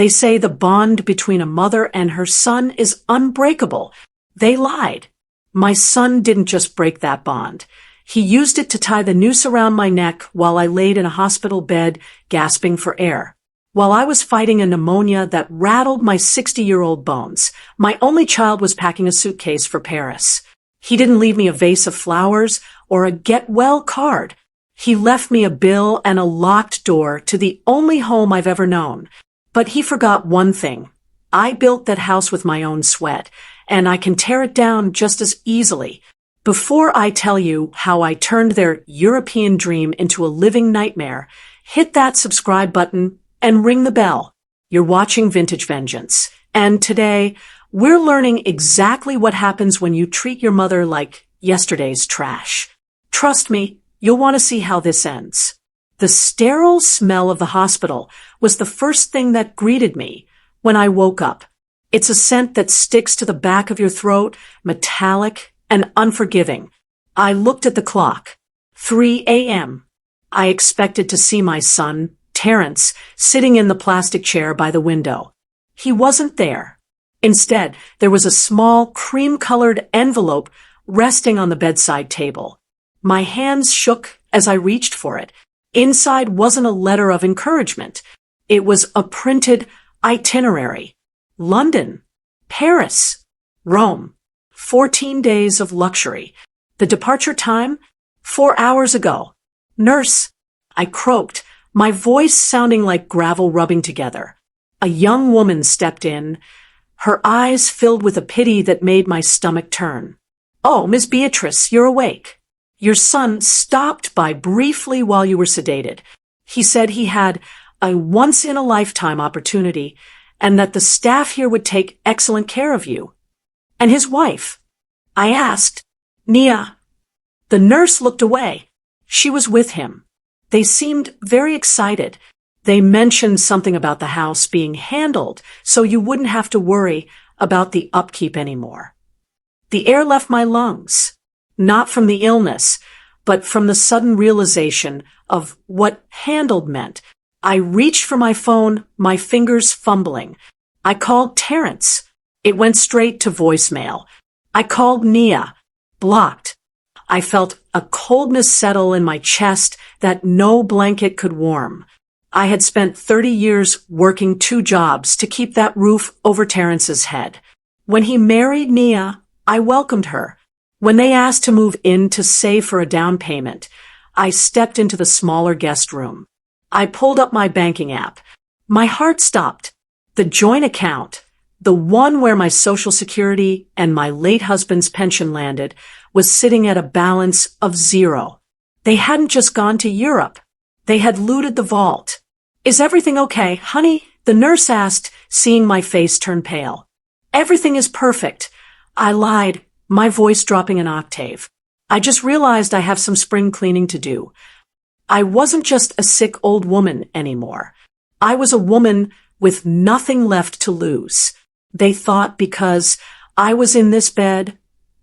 They say the bond between a mother and her son is unbreakable. They lied. My son didn't just break that bond. He used it to tie the noose around my neck while I laid in a hospital bed, gasping for air. While I was fighting a pneumonia that rattled my 60-year-old bones, my only child was packing a suitcase for Paris. He didn't leave me a vase of flowers or a get-well card. He left me a bill and a locked door to the only home I've ever known. But he forgot one thing. I built that house with my own sweat, and I can tear it down just as easily. Before I tell you how I turned their European dream into a living nightmare, hit that subscribe button and ring the bell. You're watching Vintage Vengeance, and today we're learning exactly what happens when you treat your mother like yesterday's trash. Trust me, you'll want to see how this ends. The sterile smell of the hospital was the first thing that greeted me when I woke up. It's a scent that sticks to the back of your throat, metallic and unforgiving. I looked at the clock. 3 a.m. I expected to see my son, Terrence, sitting in the plastic chair by the window. He wasn't there. Instead, there was a small, cream-colored envelope resting on the bedside table. My hands shook as I reached for it. Inside wasn't a letter of encouragement. It was a printed itinerary. London, Paris, Rome. 14 days of luxury. The departure time? 4 hours ago. Nurse, I croaked, my voice sounding like gravel rubbing together. A young woman stepped in, her eyes filled with a pity that made my stomach turn. Oh, Miss Beatrice, you're awake. Your son stopped by briefly while you were sedated. He said he had a once-in-a-lifetime opportunity and that the staff here would take excellent care of you. And his wife? I asked. Nia. The nurse looked away. She was with him. They seemed very excited. They mentioned something about the house being handled so you wouldn't have to worry about the upkeep anymore. The air left my lungs. Not from the illness, but from the sudden realization of what handled meant. I reached for my phone, my fingers fumbling. I called Terrence. It went straight to voicemail. I called Nia. Blocked. I felt a coldness settle in my chest that no blanket could warm. I had spent 30 years working 2 jobs to keep that roof over Terrence's head. When he married Nia, I welcomed her. When they asked to move in to save for a down payment, I stepped into the smaller guest room. I pulled up my banking app. My heart stopped. The joint account, the one where my Social Security and my late husband's pension landed, was sitting at a balance of 0. They hadn't just gone to Europe. They had looted the vault. Is everything okay, honey? The nurse asked, seeing my face turn pale. Everything is perfect. I lied, my voice dropping an octave. I just realized I have some spring cleaning to do. I wasn't just a sick old woman anymore. I was a woman with nothing left to lose. They thought because I was in this bed,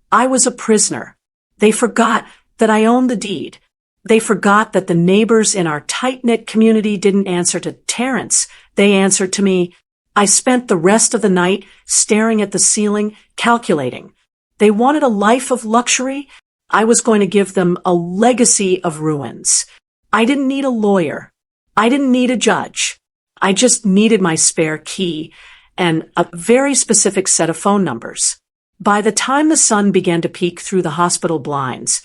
I was a prisoner. They forgot that I owned the deed. They forgot that the neighbors in our tight-knit community didn't answer to Terrence. They answered to me. I spent the rest of the night staring at the ceiling, calculating. They wanted a life of luxury. I was going to give them a legacy of ruins. I didn't need a lawyer. I didn't need a judge. I just needed my spare key and a very specific set of phone numbers. By the time the sun began to peek through the hospital blinds,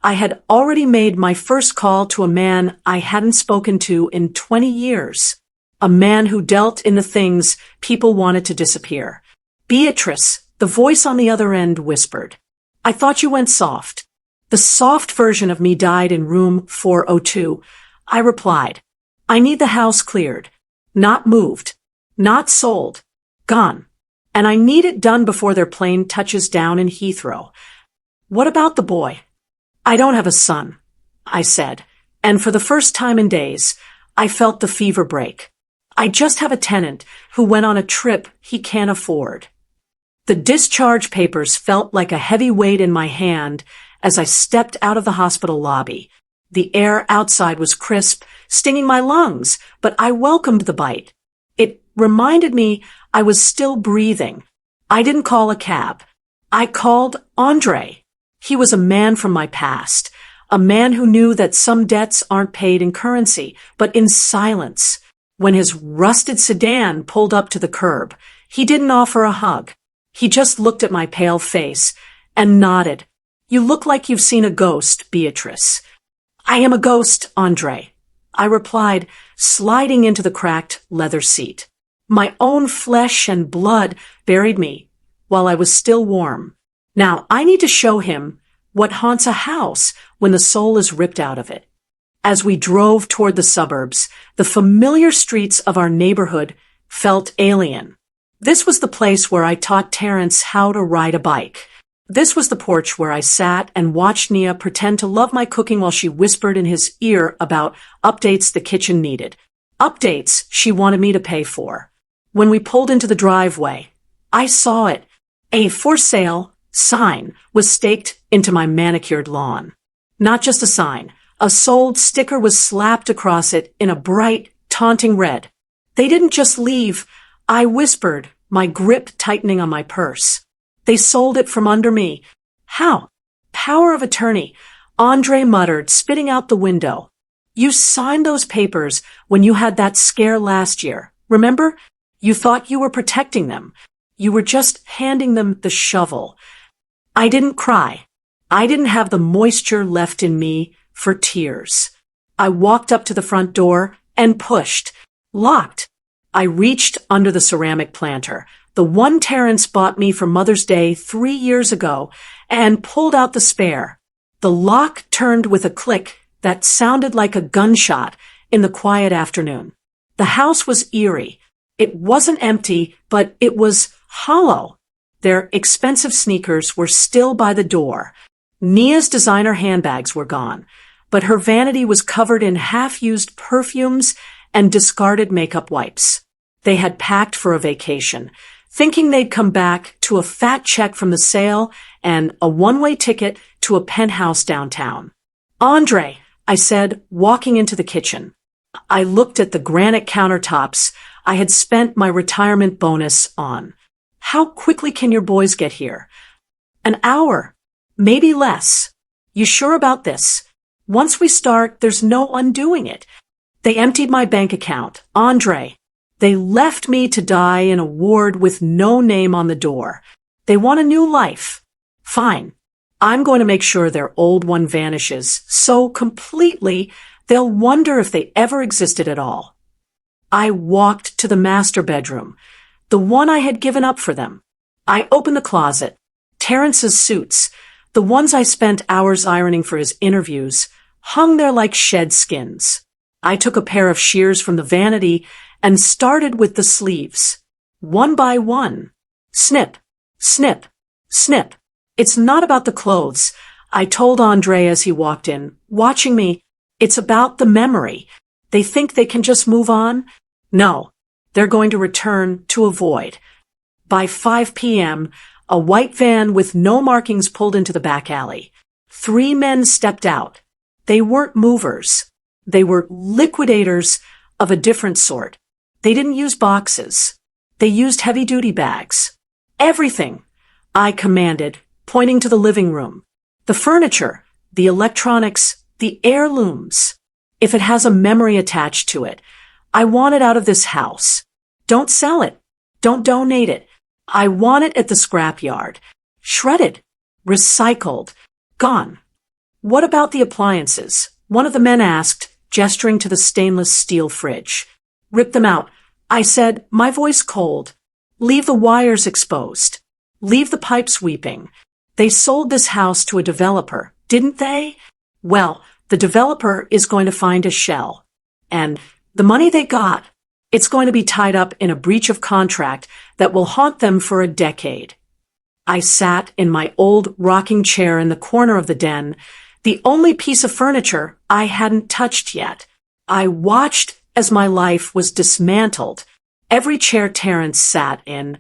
I had already made my first call to a man I hadn't spoken to in 20 years. A man who dealt in the things people wanted to disappear. Beatrice, the voice on the other end, whispered. I thought you went soft. The soft version of me died in room 402. I replied, I need the house cleared. Not moved. Not sold. Gone. And I need it done before their plane touches down in Heathrow. What about the boy? I don't have a son, I said, and for the first time in days, I felt the fever break. I just have a tenant who went on a trip he can't afford. The discharge papers felt like a heavy weight in my hand as I stepped out of the hospital lobby. The air outside was crisp, stinging my lungs, but I welcomed the bite. It reminded me I was still breathing. I didn't call a cab. I called Andre. He was a man from my past, a man who knew that some debts aren't paid in currency, but in silence. When his rusted sedan pulled up to the curb, he didn't offer a hug. He just looked at my pale face and nodded. You look like you've seen a ghost, Beatrice. I am a ghost, Andre, I replied, sliding into the cracked leather seat. My own flesh and blood buried me while I was still warm. Now I need to show him what haunts a house when the soul is ripped out of it. As we drove toward the suburbs, the familiar streets of our neighborhood felt alien. This was the place where I taught Terrence how to ride a bike. This was the porch where I sat and watched Nia pretend to love my cooking while she whispered in his ear about updates the kitchen needed. Updates she wanted me to pay for. When we pulled into the driveway, I saw it. A for sale sign was staked into my manicured lawn. Not just a sign. A sold sticker was slapped across it in a bright, taunting red. They didn't just leave. I whispered, my grip tightening on my purse. They sold it from under me. How? Power of attorney, Andre muttered, spitting out the window. You signed those papers when you had that scare last year. Remember? You thought you were protecting them. You were just handing them the shovel. I didn't cry. I didn't have the moisture left in me for tears. I walked up to the front door and pushed. Locked. I reached under the ceramic planter, the one Terrence bought me for Mother's Day 3 years ago, and pulled out the spare. The lock turned with a click that sounded like a gunshot in the quiet afternoon. The house was eerie. It wasn't empty, but it was hollow. Their expensive sneakers were still by the door. Nia's designer handbags were gone, but her vanity was covered in half-used perfumes and discarded makeup wipes. They had packed for a vacation, thinking they'd come back to a fat check from the sale and a one-way ticket to a penthouse downtown. Andre, I said, walking into the kitchen. I looked at the granite countertops I had spent my retirement bonus on. How quickly can your boys get here? An hour, maybe less. You sure about this? Once we start, there's no undoing it. They emptied my bank account. Andre. They left me to die in a ward with no name on the door. They want a new life. Fine. I'm going to make sure their old one vanishes so completely they'll wonder if they ever existed at all. I walked to the master bedroom, the one I had given up for them. I opened the closet. Terrence's suits, the ones I spent hours ironing for his interviews, hung there like shed skins. I took a pair of shears from the vanity and started with the sleeves. One by one. Snip, snip, snip. It's not about the clothes, I told Andre as he walked in, watching me. It's about the memory. They think they can just move on? No, they're going to return to a void. By 5 p.m., a white van with no markings pulled into the back alley. 3 men stepped out. They weren't movers. They were liquidators of a different sort. They didn't use boxes. They used heavy-duty bags. Everything, I commanded, pointing to the living room. The furniture, the electronics, the heirlooms. If it has a memory attached to it, I want it out of this house. Don't sell it. Don't donate it. I want it at the scrapyard. Shredded. Recycled. Gone. What about the appliances? One of the men asked, gesturing to the stainless steel fridge. Rip them out. I said, my voice cold. Leave the wires exposed. Leave the pipes weeping. They sold this house to a developer, didn't they? Well, the developer is going to find a shell. And the money they got, it's going to be tied up in a breach of contract that will haunt them for a decade. I sat in my old rocking chair in the corner of the den, the only piece of furniture I hadn't touched yet. I watched as my life was dismantled. Every chair Terrence sat in,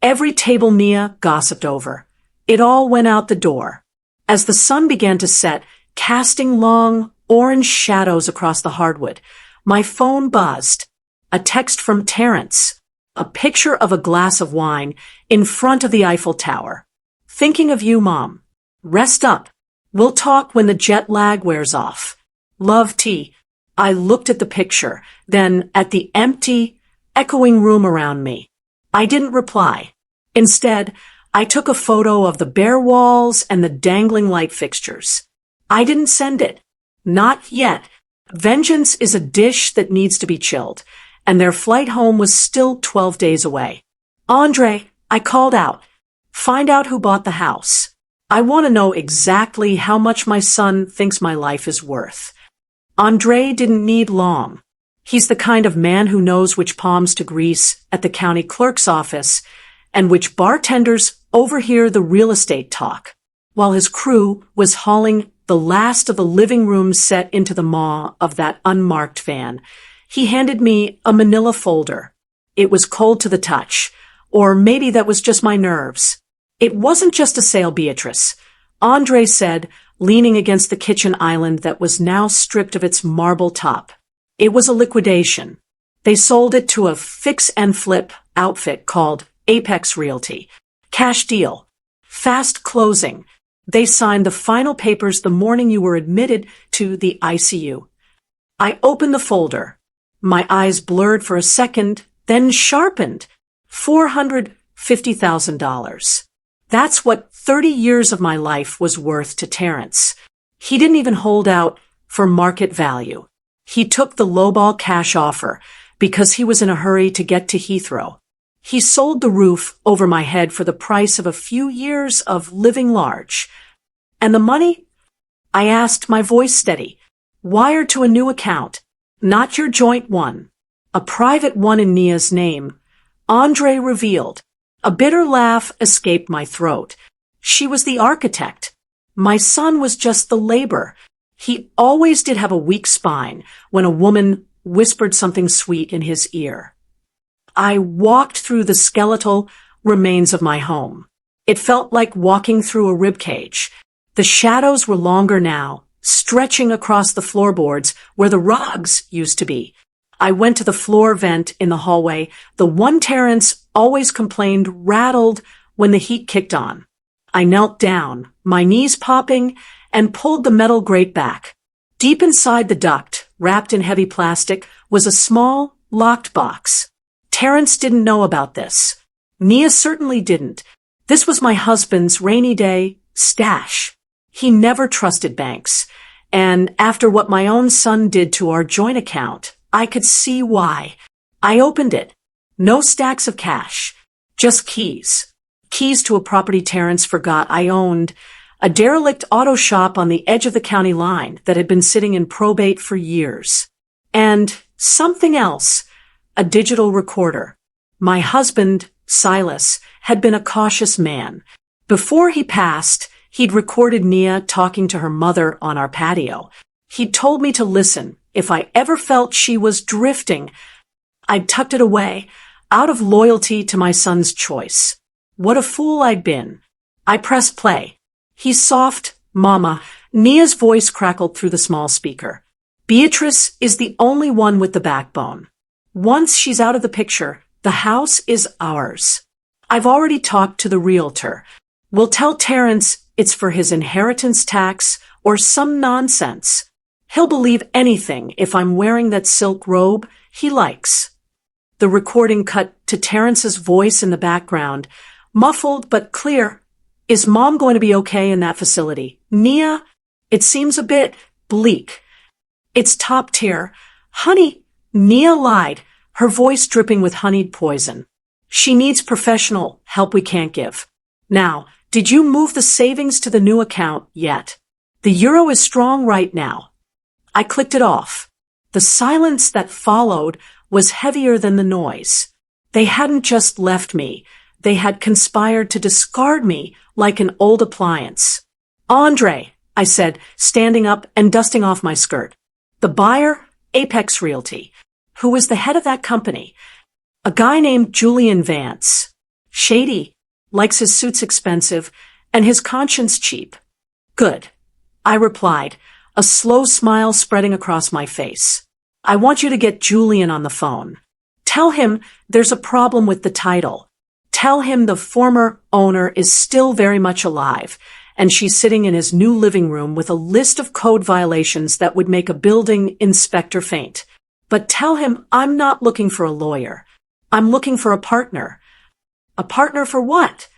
every table Nia gossiped over. It all went out the door. As the sun began to set, casting long, orange shadows across the hardwood, my phone buzzed. A text from Terrence. A picture of a glass of wine in front of the Eiffel Tower. Thinking of you, Mom. Rest up. We'll talk when the jet lag wears off. Love, T. I looked at the picture, then at the empty, echoing room around me. I didn't reply. Instead, I took a photo of the bare walls and the dangling light fixtures. I didn't send it. Not yet. Vengeance is a dish that needs to be chilled, and their flight home was still 12 days away. Andre, I called out. Find out who bought the house. I want to know exactly how much my son thinks my life is worth. Andre didn't need long. He's the kind of man who knows which palms to grease at the county clerk's office and which bartenders overhear the real estate talk, while his crew was hauling the last of the living room set into the maw of that unmarked van. He handed me a manila folder. It was cold to the touch, or maybe that was just my nerves. It wasn't just a sale, Beatrice, Andre said, leaning against the kitchen island that was now stripped of its marble top. It was a liquidation. They sold it to a fix and flip outfit called Apex Realty. Cash deal. Fast closing. They signed the final papers the morning you were admitted to the ICU. I opened the folder. My eyes blurred for a second, then sharpened. $450,000. That's what 30 years of my life was worth to Terrence. He didn't even hold out for market value. He took the lowball cash offer because he was in a hurry to get to Heathrow. He sold the roof over my head for the price of a few years of living large. And the money? I asked, my voice steady. Wired to a new account. Not your joint one. A private one in Nia's name. Andre revealed. A bitter laugh escaped my throat. She was the architect. My son was just the labor. He always did have a weak spine when a woman whispered something sweet in his ear. I walked through the skeletal remains of my home. It felt like walking through a ribcage. The shadows were longer now, stretching across the floorboards where the rugs used to be. I went to the floor vent in the hallway, the one Terrence always complained rattled when the heat kicked on. I knelt down, my knees popping, and pulled the metal grate back. Deep inside the duct, wrapped in heavy plastic, was a small, locked box. Terrence didn't know about this. Nia certainly didn't. This was my husband's rainy day stash. He never trusted banks. And after what my own son did to our joint account, I could see why. I opened it. No stacks of cash. Just keys. Keys to a property Terrence forgot I owned. A derelict auto shop on the edge of the county line that had been sitting in probate for years. And something else. A digital recorder. My husband, Silas, had been a cautious man. Before he passed, he'd recorded Nia talking to her mother on our patio. He'd told me to listen if I ever felt she was drifting. I'd tucked it away, out of loyalty to my son's choice. What a fool I'd been. I pressed play. He's soft, Mama. Nia's voice crackled through the small speaker. Beatrice is the only one with the backbone. Once she's out of the picture, the house is ours. I've already talked to the realtor. We'll tell Terrence it's for his inheritance tax or some nonsense. He'll believe anything if I'm wearing that silk robe he likes. The recording cut to Terrence's voice in the background, muffled but clear. Is Mom going to be okay in that facility? Nia? It seems a bit bleak. It's top tier. Honey, Nia lied, her voice dripping with honeyed poison. She needs professional help we can't give. Now, did you move the savings to the new account yet? The euro is strong right now. I clicked it off. The silence that followed was heavier than the noise. They hadn't just left me. They had conspired to discard me like an old appliance. Andre, I said, standing up and dusting off my skirt. The buyer, Apex Realty. Who was the head of that company? A guy named Julian Vance. Shady, likes his suits expensive, and his conscience cheap. Good, I replied, a slow smile spreading across my face. I want you to get Julian on the phone. Tell him there's a problem with the title. Tell him the former owner is still very much alive, and she's sitting in his new living room with a list of code violations that would make a building inspector faint. But tell him I'm not looking for a lawyer. I'm looking for a partner. A partner for what?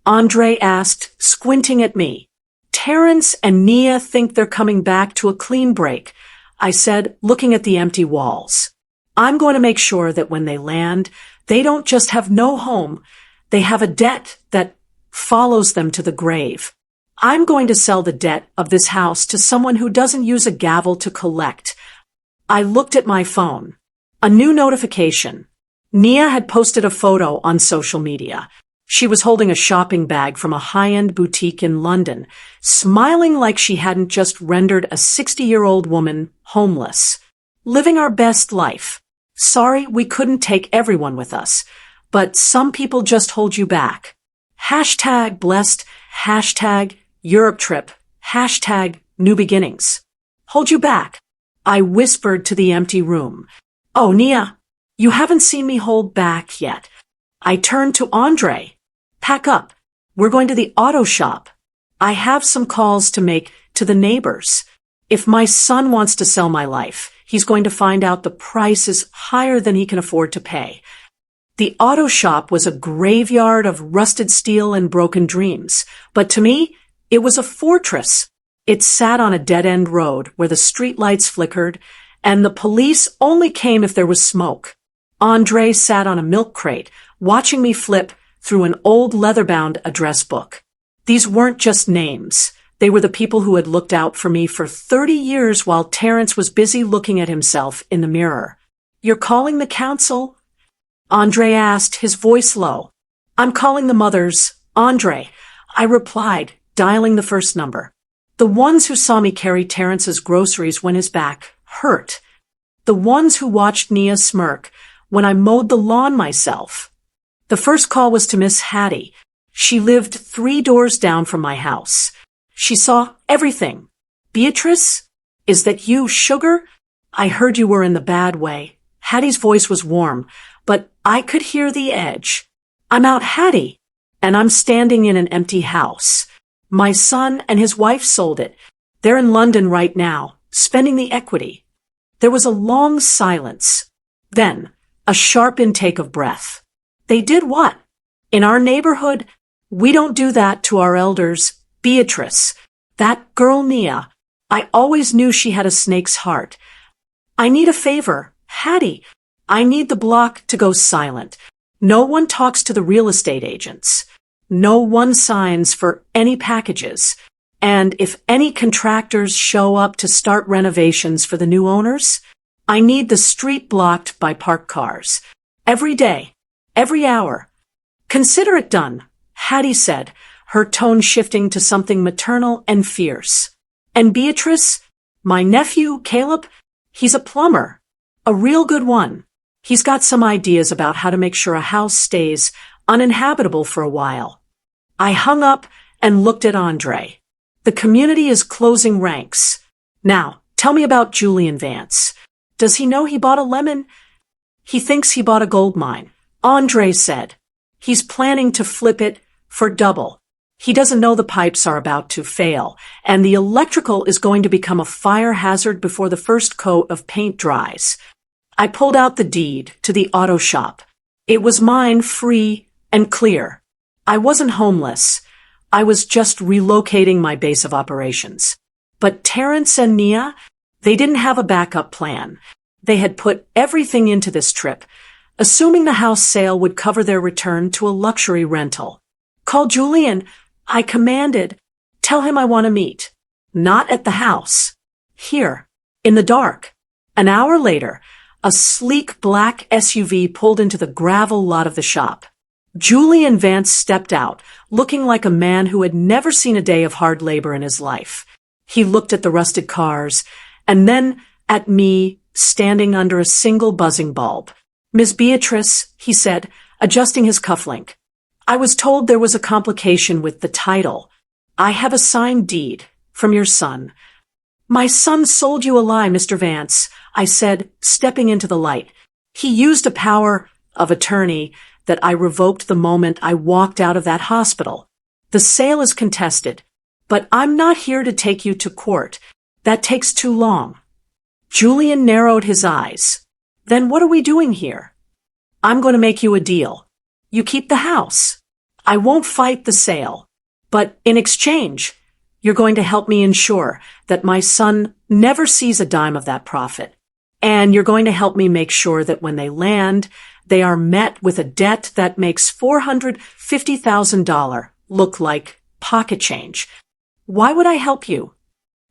Andre asked, squinting at me. Terrence and Nia think they're coming back to a clean break, I said, looking at the empty walls. I'm going to make sure that when they land, they don't just have no home, they have a debt that follows them to the grave. I'm going to sell the debt of this house to someone who doesn't use a gavel to collect. I looked at my phone. A new notification. Nia had posted a photo on social media. She was holding a shopping bag from a high-end boutique in London, smiling like she hadn't just rendered a 60-year-old woman homeless. Living our best life. Sorry we couldn't take everyone with us, but some people just hold you back. Hashtag blessed, hashtag Europe trip, hashtag new beginnings. Hold you back. I whispered to the empty room. Oh, Nia, you haven't seen me hold back yet. I turned to Andre. Pack up. We're going to the auto shop. I have some calls to make to the neighbors. If my son wants to sell my life, he's going to find out the price is higher than he can afford to pay. The auto shop was a graveyard of rusted steel and broken dreams, but to me, it was a fortress. It sat on a dead-end road where the streetlights flickered, and the police only came if there was smoke. Andre sat on a milk crate, watching me flip through an old leather-bound address book. These weren't just names. They were the people who had looked out for me for 30 years while Terrence was busy looking at himself in the mirror. You're calling the council? Andre asked, his voice low. I'm calling the mothers, Andre. I replied, dialing the first number. The ones who saw me carry Terrence's groceries when his back hurt. The ones who watched Nia smirk when I mowed the lawn myself. The first call was to Miss Hattie. She lived 3 doors down from my house. She saw everything. Beatrice? Is that you, sugar? I heard you were in the bad way. Hattie's voice was warm, but I could hear the edge. I'm out, Hattie, and I'm standing in an empty house. My son and his wife sold it. They're in London right now, spending the equity. There was a long silence. Then, a sharp intake of breath. They did what? In our neighborhood, we don't do that to our elders. Beatrice, that girl Nia, I always knew she had a snake's heart. I need a favor, Hattie. I need the block to go silent. No one talks to the real estate agents. No one signs for any packages. And if any contractors show up to start renovations for the new owners, I need the street blocked by parked cars. Every day, every hour. Consider it done, Hattie said, her tone shifting to something maternal and fierce. And Beatrice, my nephew, Caleb, he's a plumber. A real good one. He's got some ideas about how to make sure a house stays uninhabitable for a while. I hung up and looked at Andre. The community is closing ranks. Now, tell me about Julian Vance. Does he know he bought a lemon? He thinks he bought a gold mine, Andre said. He's planning to flip it for double. He doesn't know the pipes are about to fail, and the electrical is going to become a fire hazard before the first coat of paint dries. I pulled out the deed to the auto shop. It was mine, free and clear. I wasn't homeless. I was just relocating my base of operations. But Terrence and Nia, they didn't have a backup plan. They had put everything into this trip, assuming the house sale would cover their return to a luxury rental. Call Julian, I commanded. Tell him I want to meet. Not at the house. Here, in the dark. An hour later, a sleek black SUV pulled into the gravel lot of the shop. Julian Vance stepped out, looking like a man who had never seen a day of hard labor in his life. He looked at the rusted cars, and then at me, standing under a single buzzing bulb. Miss Beatrice, he said, adjusting his cufflink. I was told there was a complication with the title. I have a signed deed from your son. My son sold you a lie, Mr. Vance, I said, stepping into the light. He used a power of attorney that I revoked the moment I walked out of that hospital. The sale is contested, but I'm not here to take you to court. That takes too long. Julian narrowed his eyes. Then what are we doing here? I'm going to make you a deal. You keep the house. I won't fight the sale, but in exchange, you're going to help me ensure that my son never sees a dime of that profit. And you're going to help me make sure that when they land, they are met with a debt that makes $450,000 look like pocket change. Why would I help you?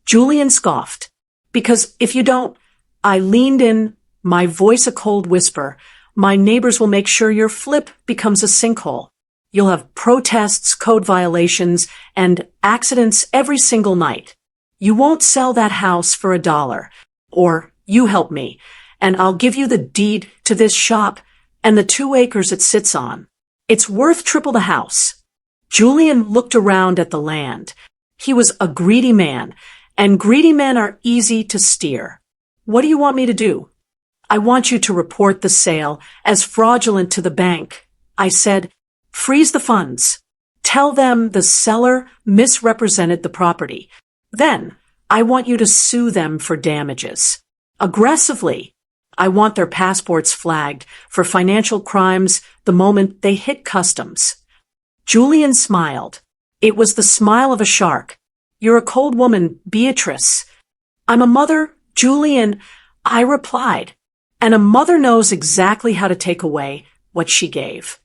Julian scoffed. Because if you don't, I leaned in, my voice a cold whisper, my neighbors will make sure your flip becomes a sinkhole. You'll have protests, code violations, and accidents every single night. You won't sell that house for $1. Or you help me, and I'll give you the deed to this shop and the 2 acres it sits on. It's worth triple the house. Julian looked around at the land. He was a greedy man, and greedy men are easy to steer. What do you want me to do? I want you to report the sale as fraudulent to the bank. I said, freeze the funds. Tell them the seller misrepresented the property. Then, I want you to sue them for damages. Aggressively. I want their passports flagged for financial crimes the moment they hit customs. Julian smiled. It was the smile of a shark. You're a cold woman, Beatrice. I'm a mother, Julian, I replied. And a mother knows exactly how to take away what she gave.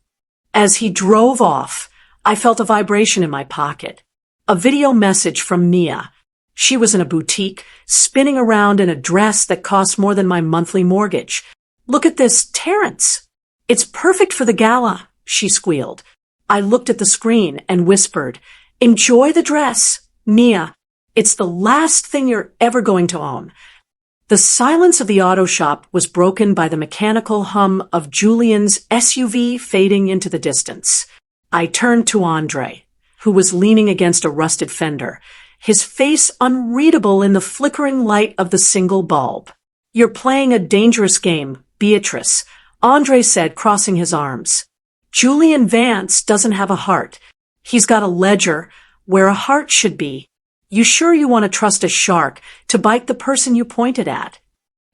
As he drove off, I felt a vibration in my pocket. A video message from Nia. She was in a boutique, spinning around in a dress that cost more than my monthly mortgage. Look at this, Terrence. It's perfect for the gala, she squealed. I looked at the screen and whispered, enjoy the dress, Nia. It's the last thing you're ever going to own. The silence of the auto shop was broken by the mechanical hum of Julian's SUV fading into the distance. I turned to Andre, who was leaning against a rusted fender, his face unreadable in the flickering light of the single bulb. You're playing a dangerous game, Beatrice, Andre said, crossing his arms. Julian Vance doesn't have a heart. He's got a ledger where a heart should be. You sure you want to trust a shark to bite the person you pointed at?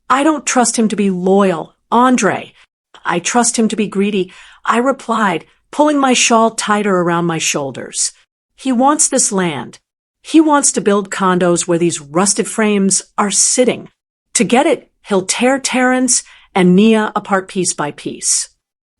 I don't trust him to be loyal, Andre. I trust him to be greedy, I replied, pulling my shawl tighter around my shoulders. He wants this land. He wants to build condos where these rusted frames are sitting. To get it, he'll tear Terrence and Nia apart piece by piece.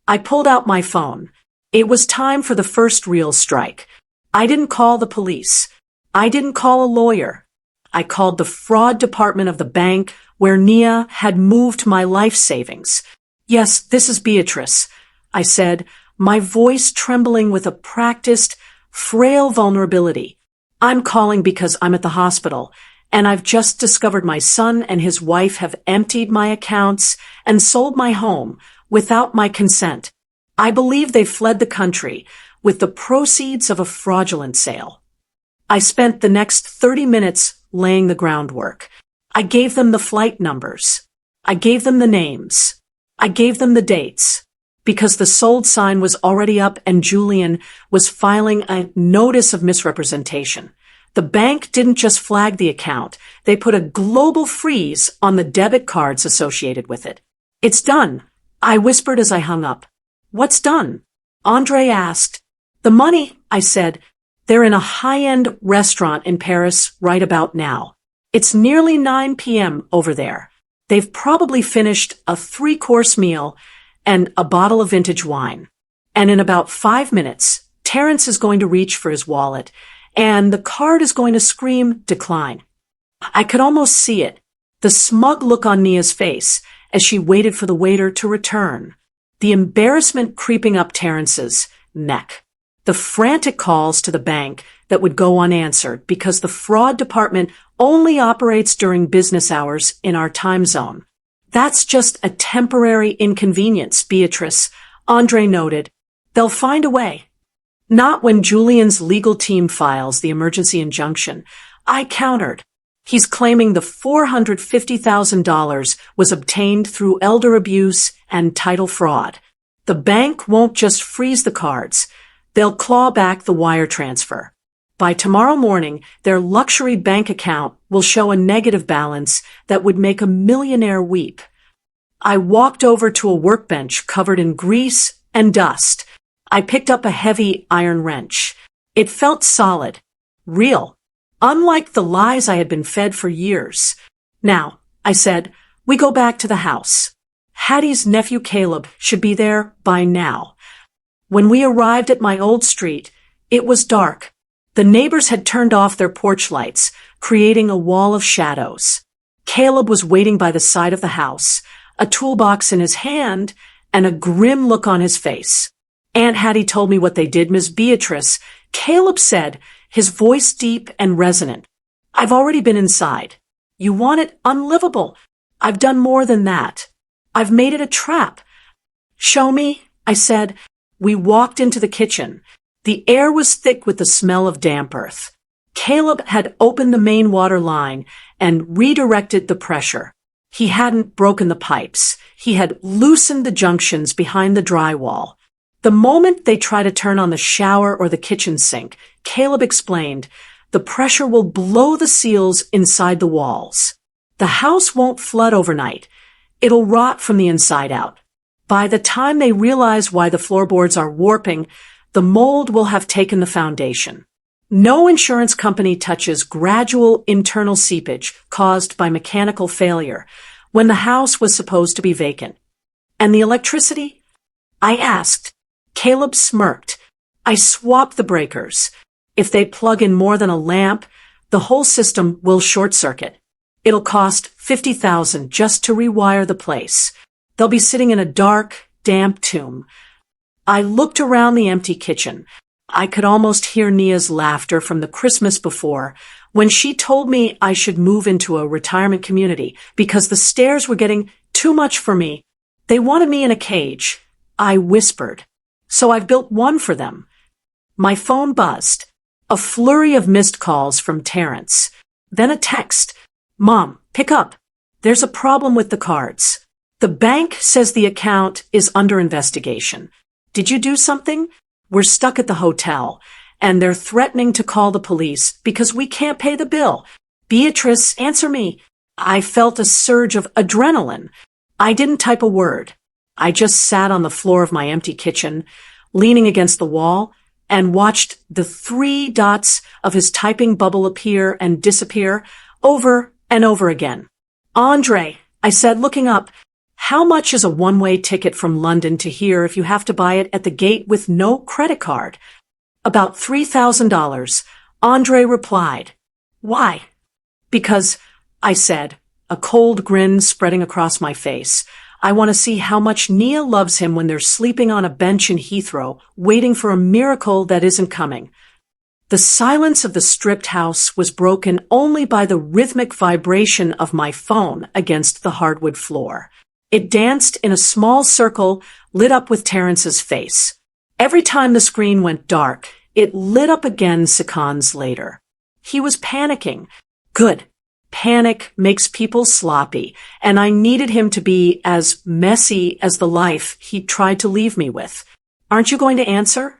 I pulled out my phone. It was time for the first real strike. I didn't call the police. I didn't call a lawyer. I called the fraud department of the bank where Nia had moved my life savings. Yes, this is Beatrice, I said, my voice trembling with a practiced, frail vulnerability. I'm calling because I'm at the hospital, and I've just discovered my son and his wife have emptied my accounts and sold my home without my consent. I believe they fled the country with the proceeds of a fraudulent sale. I spent the next 30 minutes laying the groundwork. I gave them the flight numbers. I gave them the names. I gave them the dates. Because the sold sign was already up and Julian was filing a notice of misrepresentation. The bank didn't just flag the account. They put a global freeze on the debit cards associated with it. It's done, I whispered as I hung up. What's done? Andre asked. The money, I said. They're in a high-end restaurant in Paris right about now. It's nearly 9 p.m. over there. They've probably finished a 3-course meal and a bottle of vintage wine. And in about 5 minutes, Terrence is going to reach for his wallet, and the card is going to scream decline. I could almost see it, the smug look on Nia's face as she waited for the waiter to return, the embarrassment creeping up Terrence's neck, the frantic calls to the bank that would go unanswered because the fraud department only operates during business hours in our time zone. That's just a temporary inconvenience, Beatrice, Andre noted. They'll find a way. Not when Julian's legal team files the emergency injunction. I countered. He's claiming the $450,000 was obtained through elder abuse and title fraud. The bank won't just freeze the cards. They'll claw back the wire transfer. By tomorrow morning, their luxury bank account will show a negative balance that would make a millionaire weep. I walked over to a workbench covered in grease and dust. I picked up a heavy iron wrench. It felt solid, real, unlike the lies I had been fed for years. Now, I said, we go back to the house. Hattie's nephew Caleb should be there by now. When we arrived at my old street, it was dark. The neighbors had turned off their porch lights, creating a wall of shadows. Caleb was waiting by the side of the house, a toolbox in his hand and a grim look on his face. Aunt Hattie told me what they did, Miss Beatrice. Caleb said, his voice deep and resonant. I've already been inside. You want it unlivable. I've done more than that. I've made it a trap. Show me, I said. We walked into the kitchen. The air was thick with the smell of damp earth. Caleb had opened the main water line and redirected the pressure. He hadn't broken the pipes. He had loosened the junctions behind the drywall. The moment they try to turn on the shower or the kitchen sink, Caleb explained, the pressure will blow the seals inside the walls. The house won't flood overnight. It'll rot from the inside out. By the time they realize why the floorboards are warping, the mold will have taken the foundation. No insurance company touches gradual internal seepage caused by mechanical failure when the house was supposed to be vacant. And the electricity? I asked. Caleb smirked. I swapped the breakers. If they plug in more than a lamp, the whole system will short circuit. It'll cost $50,000 just to rewire the place. They'll be sitting in a dark, damp tomb. I looked around the empty kitchen. I could almost hear Nia's laughter from the Christmas before when she told me I should move into a retirement community because the stairs were getting too much for me. They wanted me in a cage. I whispered. So I've built one for them. My phone buzzed. A flurry of missed calls from Terrence. Then a text. Mom, pick up. There's a problem with the cards. The bank says the account is under investigation. Did you do something? We're stuck at the hotel, and they're threatening to call the police because we can't pay the bill. Beatrice, answer me. I felt a surge of adrenaline. I didn't type a word. I just sat on the floor of my empty kitchen, leaning against the wall, and watched the 3 dots of his typing bubble appear and disappear over and over again. Andre, I said, looking up, how much is a one-way ticket from London to here if you have to buy it at the gate with no credit card? About $3,000. Andre replied. Why? Because, I said, a cold grin spreading across my face. I want to see how much Nia loves him when they're sleeping on a bench in Heathrow, waiting for a miracle that isn't coming. The silence of the stripped house was broken only by the rhythmic vibration of my phone against the hardwood floor. It danced in a small circle lit up with Terrence's face. Every time the screen went dark, it lit up again seconds later. He was panicking. Good. Panic makes people sloppy, and I needed him to be as messy as the life he tried to leave me with. Aren't you going to answer?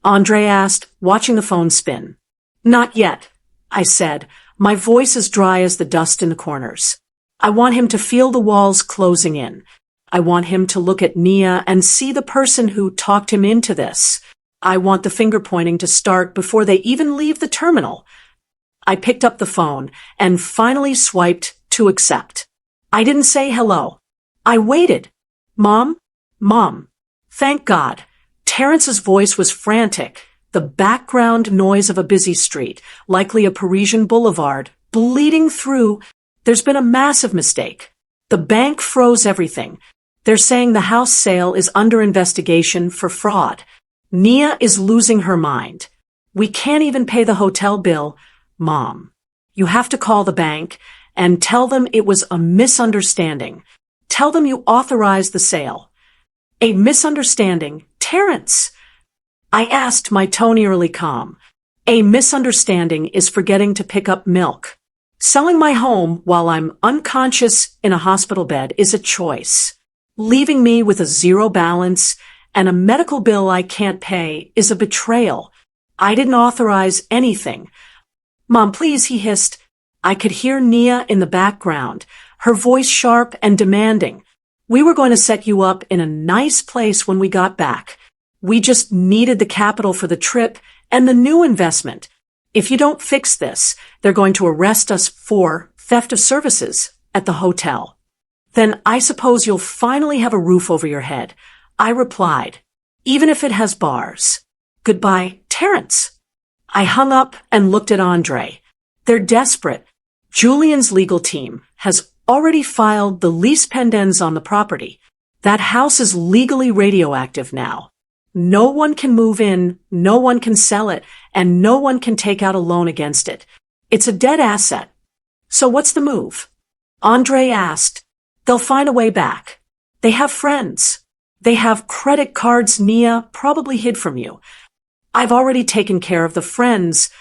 Andre asked, watching the phone spin. Not yet, I said, my voice as dry as the dust in the corners. I want him to feel the walls closing in. I want him to look at Nia and see the person who talked him into this. I want the finger pointing to start before they even leave the terminal. I picked up the phone and finally swiped to accept. I didn't say hello. I waited. Mom? Mom. Thank God. Terrence's voice was frantic, the background noise of a busy street, likely a Parisian boulevard, bleeding through. There's been a massive mistake. The bank froze everything. They're saying the house sale is under investigation for fraud. Nia is losing her mind. We can't even pay the hotel bill. Mom, you have to call the bank and tell them it was a misunderstanding. Tell them you authorized the sale. A misunderstanding? Terrence! I asked, my tone eerily calm. A misunderstanding is forgetting to pick up milk. Selling my home while I'm unconscious in a hospital bed is a choice. Leaving me with a zero balance and a medical bill I can't pay is a betrayal. I didn't authorize anything. Mom, please, he hissed. I could hear Nia in the background, her voice sharp and demanding. We were going to set you up in a nice place when we got back. We just needed the capital for the trip and the new investment. If you don't fix this, they're going to arrest us for theft of services at the hotel. Then I suppose you'll finally have a roof over your head. I replied, even if it has bars. Goodbye, Terrence. I hung up and looked at Andre. They're desperate. Julian's legal team has already filed the lease pendens on the property. That house is legally radioactive now. No one can move in, no one can sell it, and no one can take out a loan against it. It's a dead asset. So what's the move? Andre asked. They'll find a way back. They have friends. They have credit cards Nia probably hid from you. I've already taken care of the friends.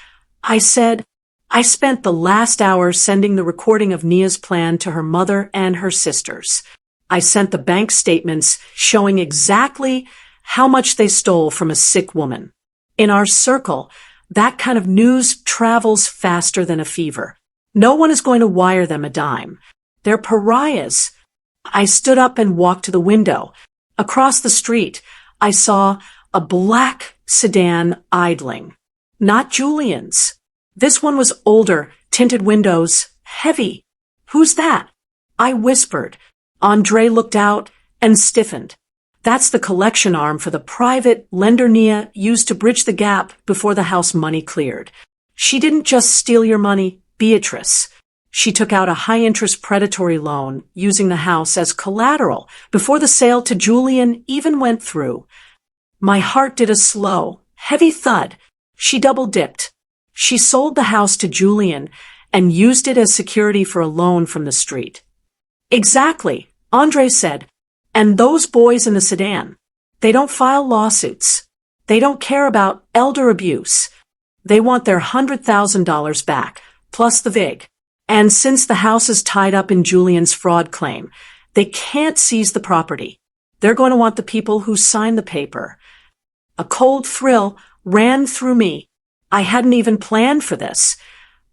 I said, I spent the last hour sending the recording of Nia's plan to her mother and her sisters. I sent the bank statements showing exactly how much they stole from a sick woman. In our circle, that kind of news travels faster than a fever. No one is going to wire them a dime. They're pariahs. I stood up and walked to the window. Across the street, I saw a black sedan idling. Not Julian's. This one was older, tinted windows, heavy. Who's that? I whispered. Andre looked out and stiffened. That's the collection arm for the private lender Nia used to bridge the gap before the house money cleared. She didn't just steal your money, Beatrice. She took out a high-interest predatory loan using the house as collateral before the sale to Julian even went through. My heart did a slow, heavy thud. She double-dipped. She sold the house to Julian and used it as security for a loan from the street. Exactly, Andre said. And those boys in the sedan, they don't file lawsuits. They don't care about elder abuse. They want their $100,000 back, plus the VIG. And since the house is tied up in Julian's fraud claim, they can't seize the property. They're going to want the people who signed the paper. A cold thrill ran through me. I hadn't even planned for this.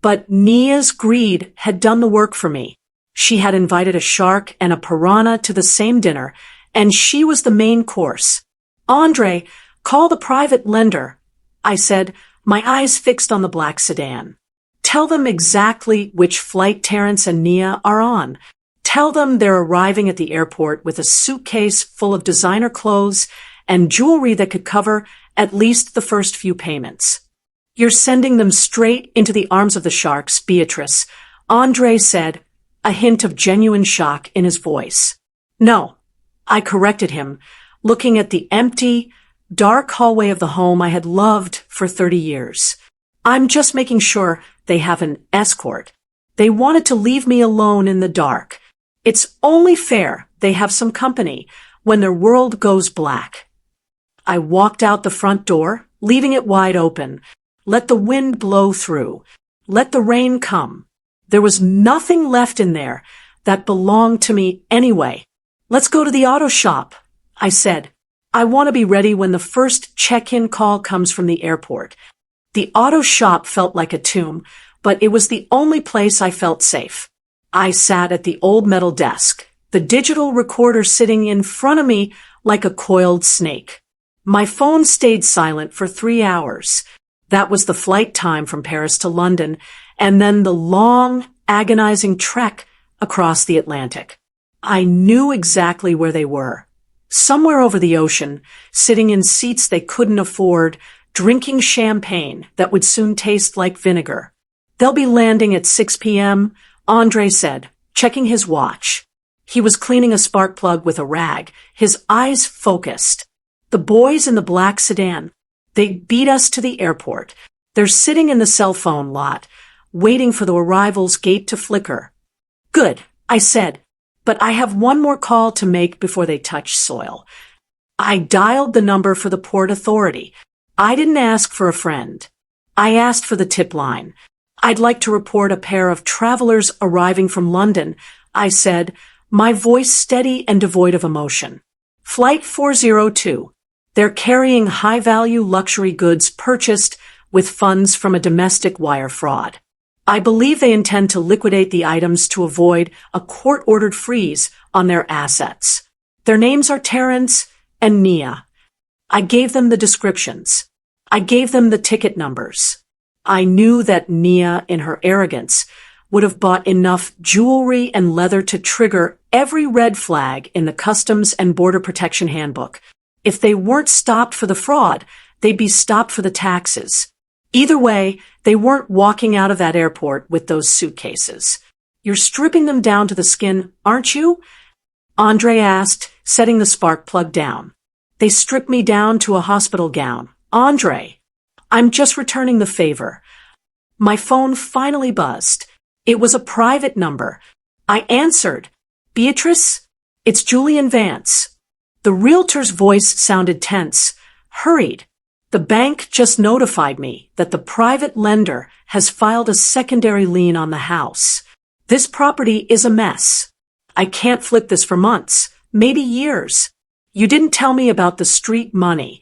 But Nia's greed had done the work for me. She had invited a shark and a piranha to the same dinner, and she was the main course. Andre, call the private lender, I said, my eyes fixed on the black sedan. Tell them exactly which flight Terrence and Nia are on. Tell them they're arriving at the airport with a suitcase full of designer clothes and jewelry that could cover at least the first few payments. You're sending them straight into the arms of the sharks, Beatrice, Andre said, a hint of genuine shock in his voice. No, I corrected him, looking at the empty, dark hallway of the home I had loved for 30 years. I'm just making sure they have an escort. They wanted to leave me alone in the dark. It's only fair they have some company when their world goes black. I walked out the front door, leaving it wide open. Let the wind blow through. Let the rain come. There was nothing left in there that belonged to me anyway. Let's go to the auto shop, I said. I want to be ready when the first check-in call comes from the airport. The auto shop felt like a tomb, but it was the only place I felt safe. I sat at the old metal desk, the digital recorder sitting in front of me like a coiled snake. My phone stayed silent for 3 hours. That was the flight time from Paris to London, and then the long, agonizing trek across the Atlantic. I knew exactly where they were. Somewhere over the ocean, sitting in seats they couldn't afford, drinking champagne that would soon taste like vinegar. They'll be landing at 6 p.m., Andre said, checking his watch. He was cleaning a spark plug with a rag, his eyes focused. The boys in the black sedan, they beat us to the airport. They're sitting in the cell phone lot, waiting for the arrival's gate to flicker. Good, I said, but I have one more call to make before they touch soil. I dialed the number for the Port Authority. I didn't ask for a friend. I asked for the tip line. I'd like to report a pair of travelers arriving from London, I said, my voice steady and devoid of emotion. Flight 402. They're carrying high-value luxury goods purchased with funds from a domestic wire fraud. I believe they intend to liquidate the items to avoid a court-ordered freeze on their assets. Their names are Terrence and Nia. I gave them the descriptions. I gave them the ticket numbers. I knew that Nia, in her arrogance, would have bought enough jewelry and leather to trigger every red flag in the Customs and Border Protection Handbook. If they weren't stopped for the fraud, they'd be stopped for the taxes. Either way, they weren't walking out of that airport with those suitcases. You're stripping them down to the skin, aren't you? Andre asked, setting the spark plug down. They stripped me down to a hospital gown. Andre, I'm just returning the favor. My phone finally buzzed. It was a private number. I answered. Beatrice? It's Julian Vance. The realtor's voice sounded tense, hurried. The bank just notified me that the private lender has filed a secondary lien on the house. This property is a mess. I can't flip this for months, maybe years. You didn't tell me about the street money.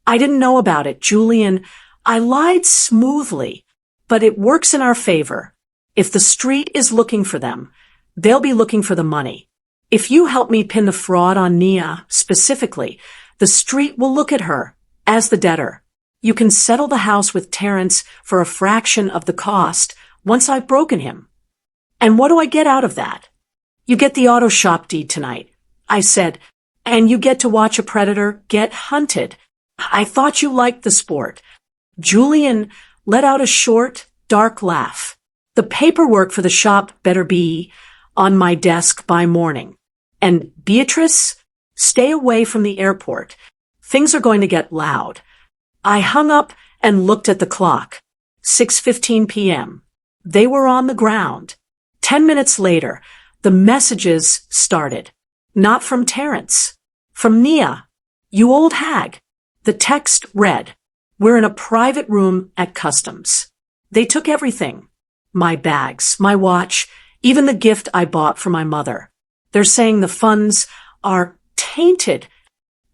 I didn't know about it, Julian. I lied smoothly, but it works in our favor. If the street is looking for them, they'll be looking for the money. If you help me pin the fraud on Nia specifically, the street will look at her as the debtor. You can settle the house with Terrence for a fraction of the cost once I've broken him. And what do I get out of that? You get the auto shop deed tonight, I said, and you get to watch a predator get hunted. I thought you liked the sport. Julian let out a short, dark laugh. The paperwork for the shop better be on my desk by morning. And Beatrice, stay away from the airport. Things are going to get loud. I hung up and looked at the clock. 6:15 p.m. They were on the ground. 10 minutes later, the messages started. Not from Terrence. From Nia. You old hag. The text read, we're in a private room at Customs. They took everything. My bags, my watch, even the gift I bought for my mother. They're saying the funds are tainted.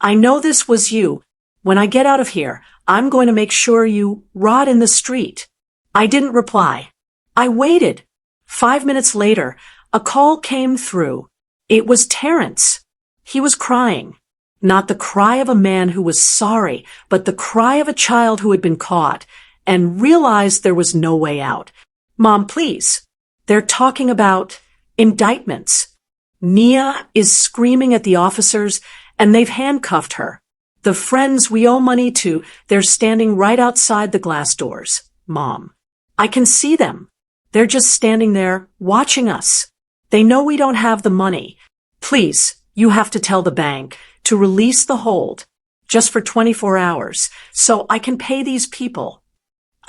I know this was you. When I get out of here, I'm going to make sure you rot in the street. I didn't reply. I waited. 5 minutes later, a call came through. It was Terrence. He was crying. Not the cry of a man who was sorry, but the cry of a child who had been caught and realized there was no way out. Mom, please. They're talking about indictments. Nia is screaming at the officers, and they've handcuffed her. The friends we owe money to, they're standing right outside the glass doors. Mom. I can see them. They're just standing there, watching us. They know we don't have the money. Please, you have to tell the bank to release the hold, just for 24 hours, so I can pay these people.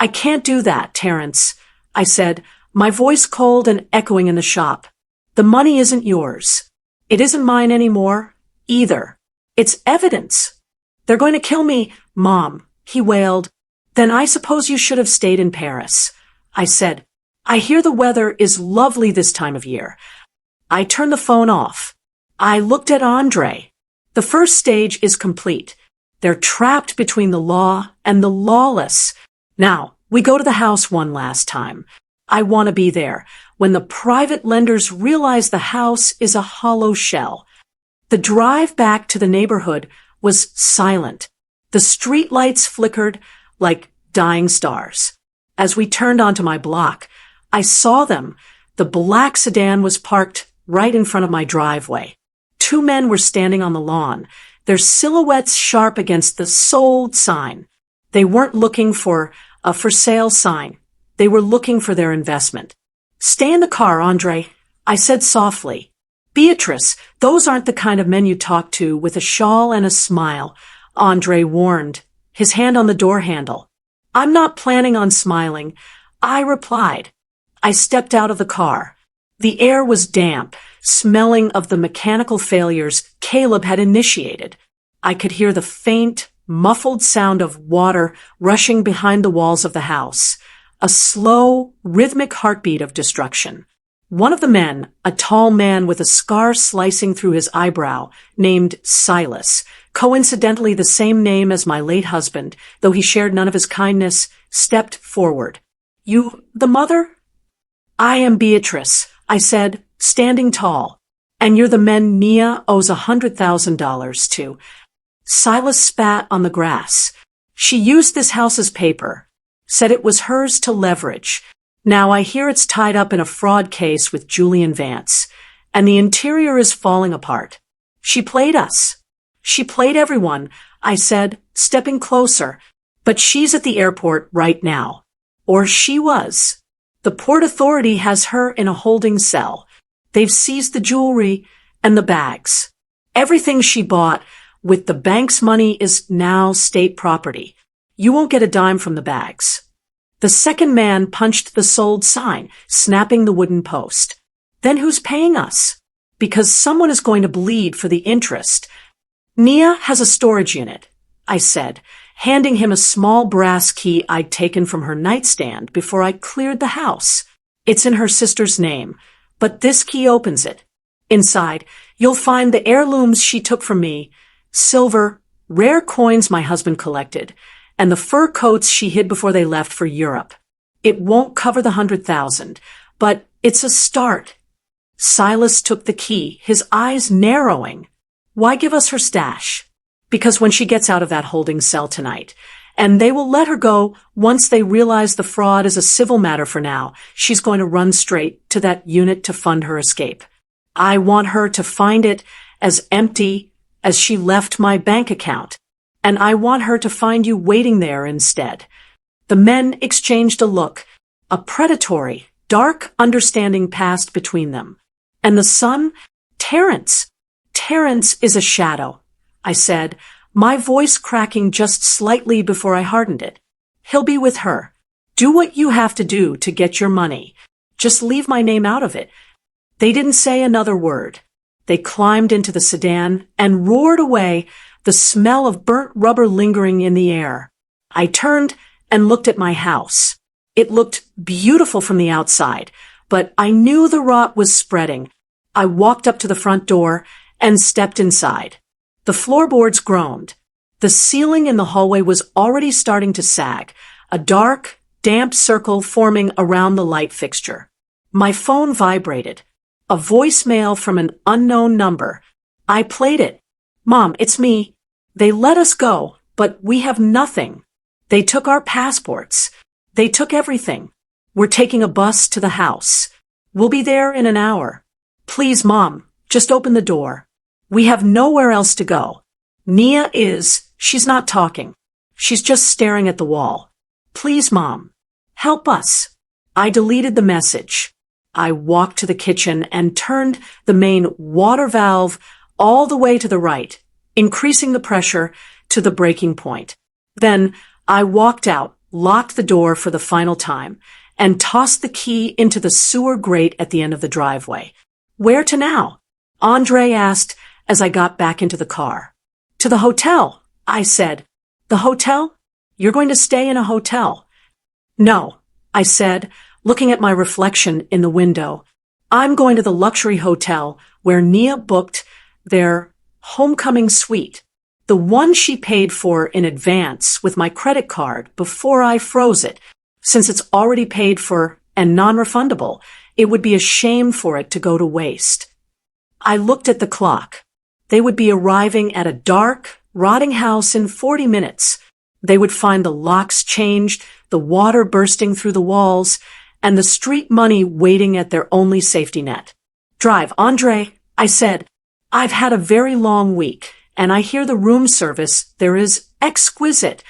I can't do that, Terrence, I said, my voice cold and echoing in the shop. The money isn't yours. It isn't mine anymore, either. It's evidence. They're going to kill me, Mom, he wailed. Then I suppose you should have stayed in Paris. I said, I hear the weather is lovely this time of year. I turned the phone off. I looked at Andre. The first stage is complete. They're trapped between the law and the lawless. Now, we go to the house one last time. I want to be there when the private lenders realize the house is a hollow shell. The drive back to the neighborhood was silent. The street lights flickered like dying stars. As we turned onto my block, I saw them. The black sedan was parked right in front of my driveway. 2 men were standing on the lawn, their silhouettes sharp against the sold sign. They weren't looking for a for sale sign. They were looking for their investment. Stay in the car, Andre, I said softly. Beatrice, those aren't the kind of men you talk to with a shawl and a smile, Andre warned, his hand on the door handle. I'm not planning on smiling, I replied. I stepped out of the car. The air was damp, smelling of the mechanical failures Caleb had initiated. I could hear the faint, muffled sound of water rushing behind the walls of the house. a slow, rhythmic heartbeat of destruction. One of the men, a tall man with a scar slicing through his eyebrow, named Silas, coincidentally the same name as my late husband, though he shared none of his kindness, stepped forward. "You, the mother?" "I am Beatrice," I said, standing tall. "And you're the men Nia owes $100,000 to." Silas spat on the grass. "She used this house as paper, said it was hers to leverage. Now I hear it's tied up in a fraud case with Julian Vance, and the interior is falling apart. She played us. She played everyone," I said, stepping closer. "But she's at the airport right now. Or she was. The Port Authority has her in a holding cell. They've seized the jewelry and the bags. Everything she bought with the bank's money is now state property. You won't get a dime from the bags." The second man punched the sold sign, snapping the wooden post. "Then who's paying us? Because someone is going to bleed for the interest." "Nia has a storage unit," I said, handing him a small brass key I'd taken from her nightstand before I cleared the house. "It's in her sister's name, but this key opens it. Inside, you'll find the heirlooms she took from me, silver, rare coins my husband collected, and the fur coats she hid before they left for Europe. It won't cover the 100,000, but it's a start." Silas took the key, his eyes narrowing. "Why give us her stash?" "Because when she gets out of that holding cell tonight, and they will let her go once they realize the fraud is a civil matter for now, she's going to run straight to that unit to fund her escape. I want her to find it as empty as she left my bank account. And I want her to find you waiting there instead." The men exchanged a look. A predatory, dark understanding passed between them. "And the son? Terrence." "Terrence is a shadow," I said, my voice cracking just slightly before I hardened it. "He'll be with her. Do what you have to do to get your money. Just leave my name out of it." They didn't say another word. They climbed into the sedan and roared away, the smell of burnt rubber lingering in the air. I turned and looked at my house. It looked beautiful from the outside, but I knew the rot was spreading. I walked up to the front door and stepped inside. The floorboards groaned. The ceiling in the hallway was already starting to sag, a dark, damp circle forming around the light fixture. My phone vibrated. A voicemail from an unknown number. I played it. "Mom, it's me. They let us go, but we have nothing. They took our passports. They took everything. We're taking a bus to the house. We'll be there in an hour. Please, Mom, just open the door. We have nowhere else to go. Nia she's not talking. She's just staring at the wall. Please, Mom, help us." I deleted the message. I walked to the kitchen and turned the main water valve all the way to the right, increasing the pressure to the breaking point. Then I walked out, locked the door for the final time, and tossed the key into the sewer grate at the end of the driveway. "Where to now?" Andre asked as I got back into the car. "To the hotel," I said. "The hotel? You're going to stay in a hotel?" "No," I said, looking at my reflection in the window. "I'm going to the luxury hotel where Nia booked their homecoming suite, the one she paid for in advance with my credit card before I froze it. Since it's already paid for and non-refundable, it would be a shame for it to go to waste." I looked at the clock. They would be arriving at a dark, rotting house in 40 minutes. They would find the locks changed, the water bursting through the walls, and the street money waiting at their only safety net. "Drive, Andre," I said. "I've had a very long week, and I hear the room service there is exquisite."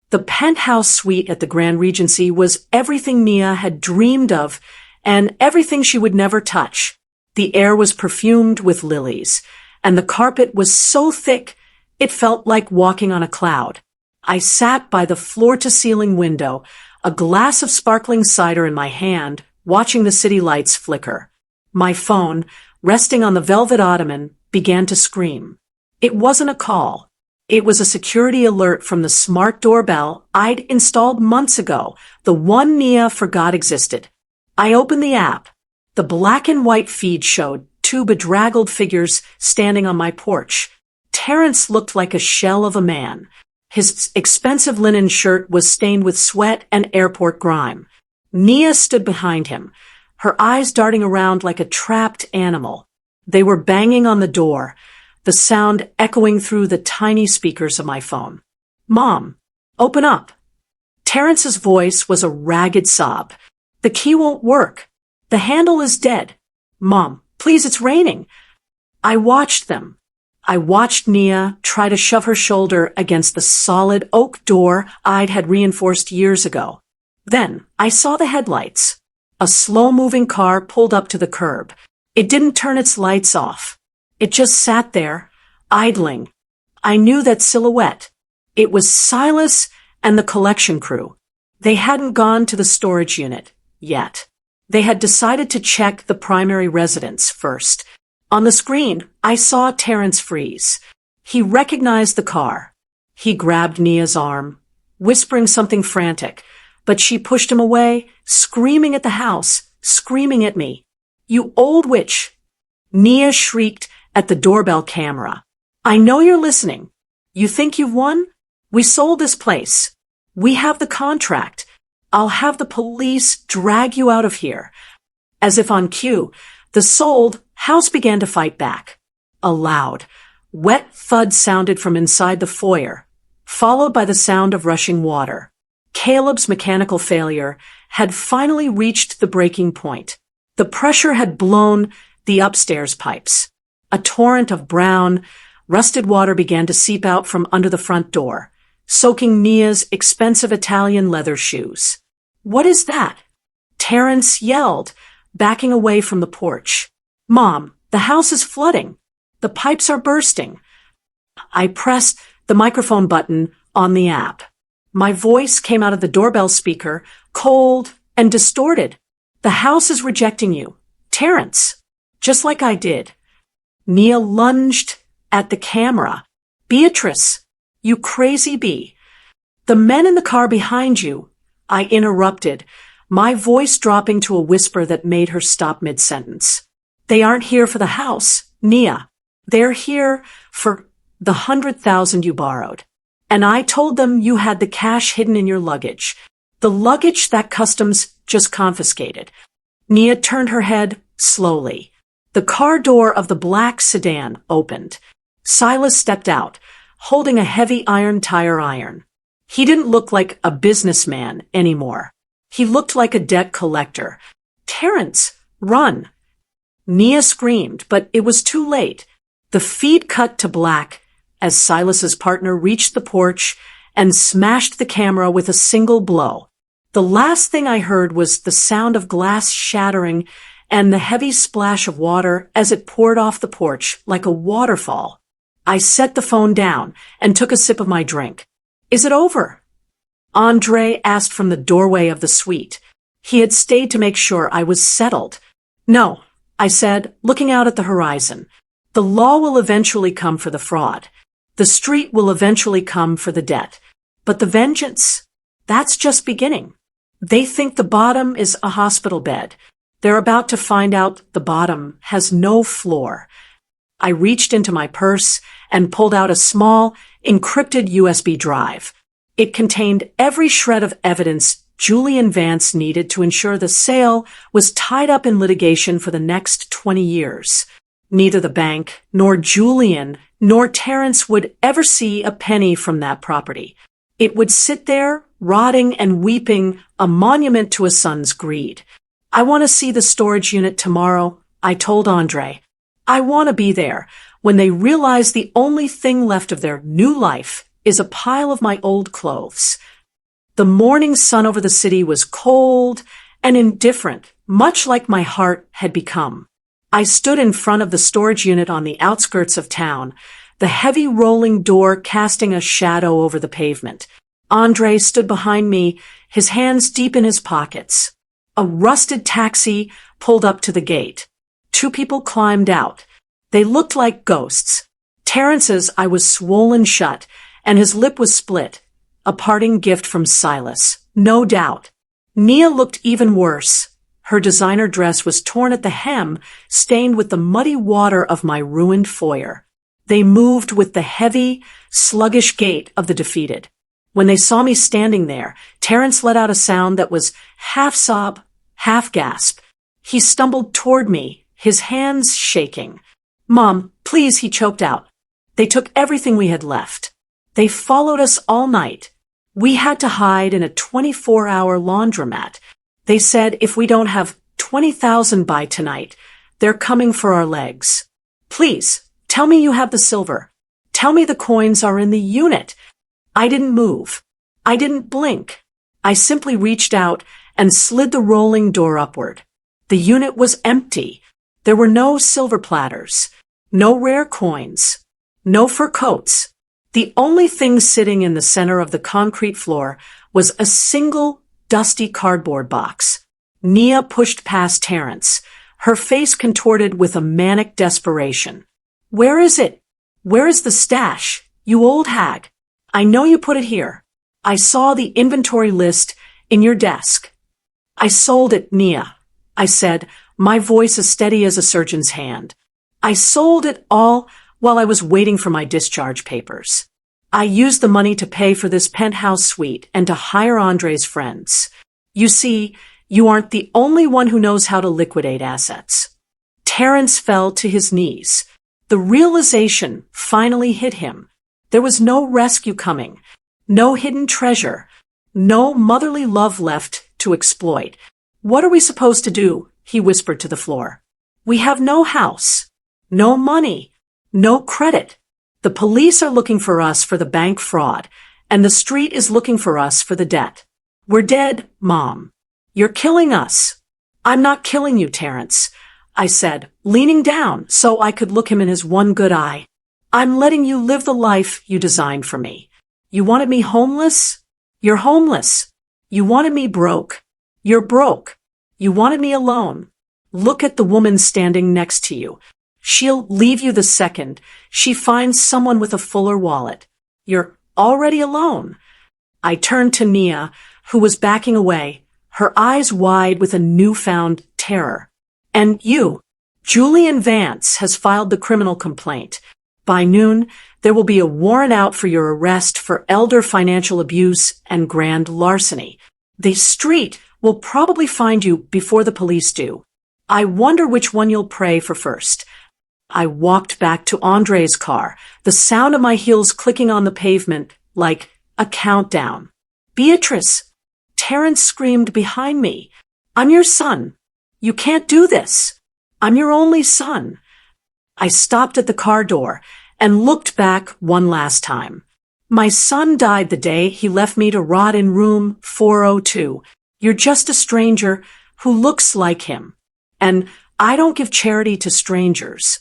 The penthouse suite at the Grand Regency was everything Nia had dreamed of and everything she would never touch. The air was perfumed with lilies, and the carpet was so thick it felt like walking on a cloud. I sat by the floor-to-ceiling window, a glass of sparkling cider in my hand, watching the city lights flicker. My phone, resting on the velvet ottoman, began to scream. It wasn't a call. It was a security alert from the smart doorbell I'd installed months ago, the one Nia forgot existed. I opened the app. The black and white feed showed two bedraggled figures standing on my porch. Terrence looked like a shell of a man. His expensive linen shirt was stained with sweat and airport grime. Nia stood behind him, her eyes darting around like a trapped animal. They were banging on the door, the sound echoing through the tiny speakers of my phone. "Mom, open up." Terrence's voice was a ragged sob. "The key won't work. The handle is dead. Mom, please, it's raining." I watched them. I watched Nia try to shove her shoulder against the solid oak door I'd had reinforced years ago. Then I saw the headlights. A slow-moving car pulled up to the curb. It didn't turn its lights off. It just sat there, idling. I knew that silhouette. It was Silas and the collection crew. They hadn't gone to the storage unit yet. They had decided to check the primary residence first. On the screen, I saw Terrence freeze. He recognized the car. He grabbed Nia's arm, whispering something frantic, but she pushed him away, screaming at the house, screaming at me. "You old witch!" Nia shrieked at the doorbell camera. "I know you're listening. You think you've won? We sold this place. We have the contract. I'll have the police drag you out of here." As if on cue, the sold house began to fight back. A loud, wet thud sounded from inside the foyer, followed by the sound of rushing water. Caleb's mechanical failure had finally reached the breaking point. The pressure had blown the upstairs pipes. A torrent of brown, rusted water began to seep out from under the front door, soaking Nia's expensive Italian leather shoes. "What is that?" Terrence yelled, backing away from the porch. "Mom, the house is flooding. The pipes are bursting." I pressed the microphone button on the app. My voice came out of the doorbell speaker, cold and distorted. "The house is rejecting you, Terrence," just like I did. Nia lunged at the camera. "Beatrice, you crazy bee." "The men in the car behind you," I interrupted, my voice dropping to a whisper that made her stop mid-sentence. "They aren't here for the house, Nia. They're here for the 100,000 you borrowed. And I told them you had the cash hidden in your luggage. The luggage that customs just confiscated." Nia turned her head slowly. The car door of the black sedan opened. Silas stepped out, holding a heavy iron tire iron. He didn't look like a businessman anymore. He looked like a debt collector. "Terrence, run!" Nia screamed, but it was too late. The feed cut to black as Silas's partner reached the porch and smashed the camera with a single blow. The last thing I heard was the sound of glass shattering and the heavy splash of water as it poured off the porch like a waterfall. I set the phone down and took a sip of my drink. "Is it over?" Andre asked from the doorway of the suite. He had stayed to make sure I was settled. "No," I said, looking out at the horizon. "The law will eventually come for the fraud. The street will eventually come for the debt. But the vengeance, that's just beginning. They think the bottom is a hospital bed. They're about to find out the bottom has no floor." I reached into my purse and pulled out a small, encrypted USB drive. It contained every shred of evidence Julian Vance needed to ensure the sale was tied up in litigation for the next 20 years. Neither the bank, nor Julian, nor Terrence would ever see a penny from that property. It would sit there, rotting and weeping, a monument to a son's greed. "I want to see the storage unit tomorrow," I told Andre. "I want to be there when they realize the only thing left of their new life is a pile of my old clothes." The morning sun over the city was cold and indifferent, much like my heart had become. I stood in front of the storage unit on the outskirts of town, the heavy rolling door casting a shadow over the pavement. Andre stood behind me, his hands deep in his pockets. A rusted taxi pulled up to the gate. Two people climbed out. They looked like ghosts. Terrence's eye was swollen shut, and his lip was split. A parting gift from Silas, no doubt. Nia looked even worse. Her designer dress was torn at the hem, stained with the muddy water of my ruined foyer. They moved with the heavy, sluggish gait of the defeated. When they saw me standing there, Terrence let out a sound that was half sob, half gasp. He stumbled toward me, his hands shaking. "Mom, please," he choked out. "They took everything we had left. They followed us all night. We had to hide in a 24-hour laundromat. They said if we don't have 20,000 by tonight, they're coming for our legs. Please, tell me you have the silver. Tell me the coins are in the unit." I didn't move. I didn't blink. I simply reached out and slid the rolling door upward. The unit was empty. There were no silver platters, no rare coins, no fur coats. The only thing sitting in the center of the concrete floor was a single dusty cardboard box. Nia pushed past Terrence, her face contorted with a manic desperation. "Where is it? Where is the stash, you old hag? I know you put it here. I saw the inventory list in your desk." "I sold it, Nia," I said, my voice as steady as a surgeon's hand. "I sold it all while I was waiting for my discharge papers. I used the money to pay for this penthouse suite and to hire Andre's friends. You see, you aren't the only one who knows how to liquidate assets." Terrence fell to his knees. The realization finally hit him. There was no rescue coming, no hidden treasure, no motherly love left to exploit. "What are we supposed to do?" he whispered to the floor. "We have no house, no money, no credit. The police are looking for us for the bank fraud, and the street is looking for us for the debt. We're dead, Mom. You're killing us." "I'm not killing you, Terrence," I said, leaning down so I could look him in his one good eye. "I'm letting you live the life you designed for me. You wanted me homeless? You're homeless. You wanted me broke? You're broke. You wanted me alone. Look at the woman standing next to you. She'll leave you the second she finds someone with a fuller wallet. You're already alone." I turned to Nia, who was backing away, her eyes wide with a newfound terror. "And you, Julian Vance has filed the criminal complaint. By noon, there will be a warrant out for your arrest for elder financial abuse and grand larceny. The street will probably find you before the police do. I wonder which one you'll pray for first." I walked back to Andre's car, the sound of my heels clicking on the pavement like a countdown. "Beatrice!" Terrence screamed behind me. "I'm your son. You can't do this. I'm your only son." I stopped at the car door and looked back one last time. "My son died the day he left me to rot in room 402. You're just a stranger who looks like him. And I don't give charity to strangers."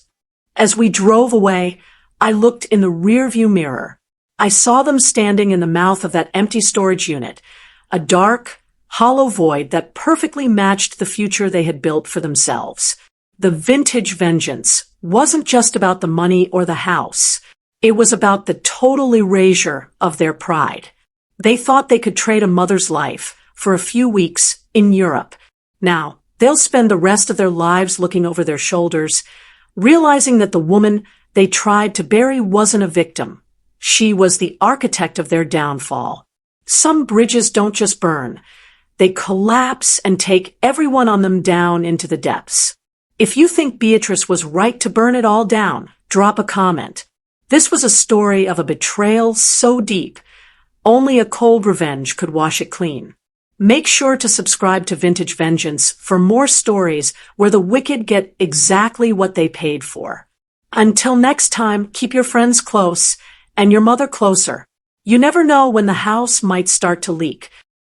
As we drove away, I looked in the rearview mirror. I saw them standing in the mouth of that empty storage unit, a dark, hollow void that perfectly matched the future they had built for themselves. The vintage vengeance wasn't just about the money or the house. It was about the total erasure of their pride. They thought they could trade a mother's life for a few weeks in Europe. Now, they'll spend the rest of their lives looking over their shoulders, realizing that the woman they tried to bury wasn't a victim. She was the architect of their downfall. Some bridges don't just burn. They collapse and take everyone on them down into the depths. If you think Beatrice was right to burn it all down, drop a comment. This was a story of a betrayal so deep, only a cold revenge could wash it clean. Make sure to subscribe to Vintage Vengeance for more stories where the wicked get exactly what they paid for. Until next time, keep your friends close and your mother closer. You never know when the house might start to leak.